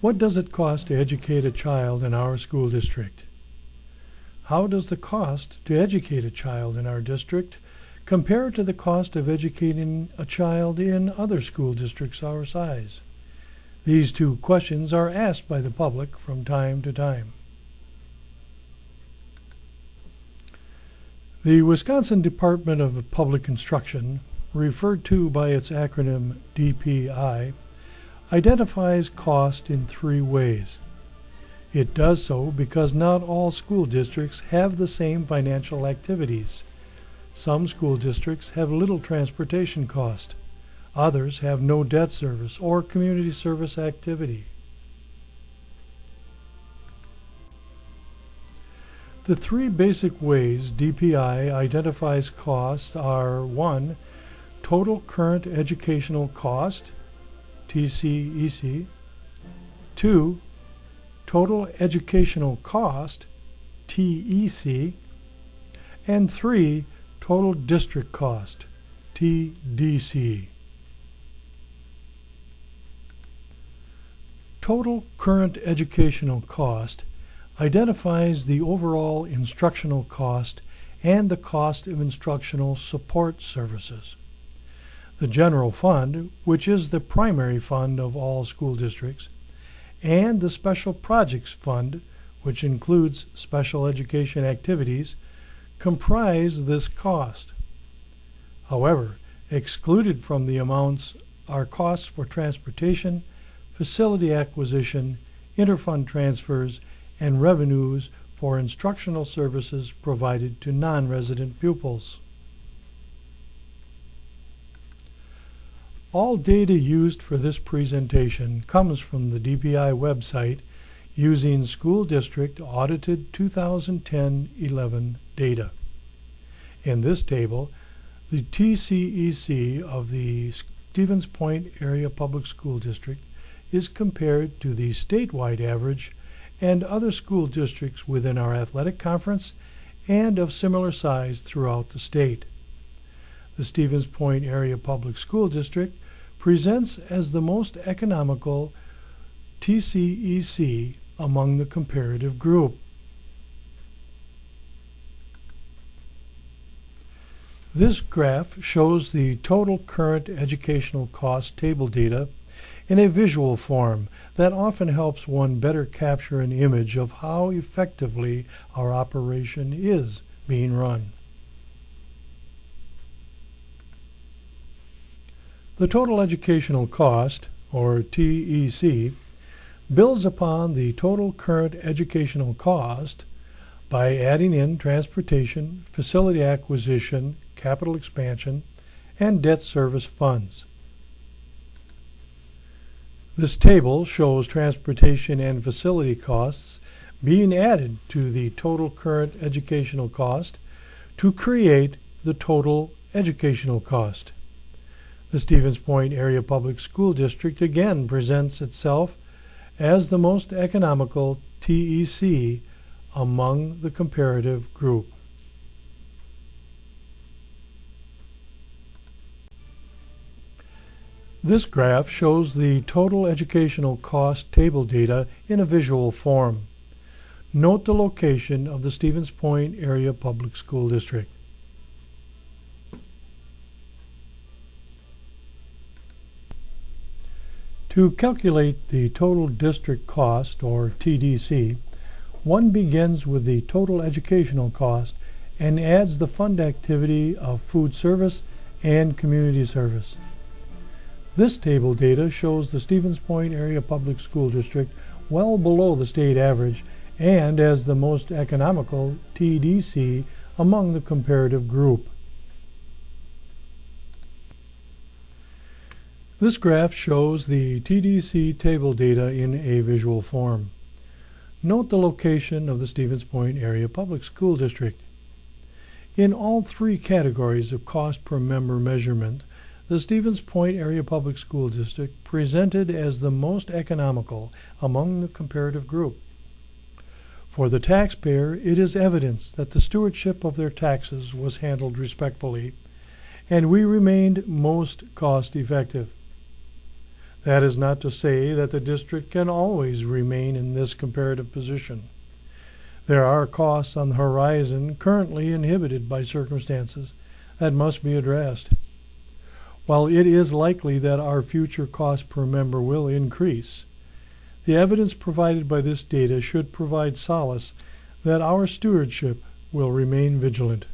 What does it cost to educate a child in our school district? How does the cost to educate a child in our district compare to the cost of educating a child in other school districts our size? These two questions are asked by the public from time to time. The Wisconsin Department of Public Instruction, referred to by its acronym DPI, identifies cost in three ways. It does so because not all school districts have the same financial activities. Some school districts have little transportation cost. Others have no debt service or community service activity. The three basic ways DPI identifies costs are 1. Total current educational cost, TCEC. 2. Total educational cost, TEC. And 3. Total district cost, TDC. Total current educational cost identifies the overall instructional cost and the cost of instructional support services. The general fund, which is the primary fund of all school districts, and the special projects fund, which includes special education activities, comprise this cost. However, excluded from the amounts are costs for transportation, facility acquisition, interfund transfers, and revenues for instructional services provided to non-resident pupils. All data used for this presentation comes from the DPI website using school district audited 2010-11 data. In this table, the TCEC of the Stevens Point Area Public School District is compared to the statewide average and other school districts within our athletic conference and of similar size throughout the state. The Stevens Point Area Public School District presents as the most economical TCEC among the comparative group. This graph shows the total current educational cost table data in a visual form that often helps one better capture an image of how effectively our operation is being run. The total educational cost, or TEC, builds upon the total current educational cost by adding in transportation, facility acquisition, capital expansion, and debt service funds. This table shows transportation and facility costs being added to the total current educational cost to create the total educational cost. The Stevens Point Area Public School District again presents itself as the most economical TEC among the comparative group. This graph shows the total educational cost table data in a visual form. Note the location of the Stevens Point Area Public School District. To calculate the total district cost, or TDC, one begins with the total educational cost and adds the fund activity of food service and community service. This table data shows the Stevens Point Area Public School District well below the state average and as the most economical TDC among the comparative group. This graph shows the TDC table data in a visual form. Note the location of the Stevens Point Area Public School District. In all three categories of cost per member measurement, the Stevens Point Area Public School District presented as the most economical among the comparative group. For the taxpayer, it is evidence that the stewardship of their taxes was handled respectfully, and we remained most cost effective. That is not to say that the district can always remain in this comparative position. There are costs on the horizon currently inhibited by circumstances that must be addressed. While it is likely that our future cost per member will increase, the evidence provided by this data should provide solace that our stewardship will remain vigilant.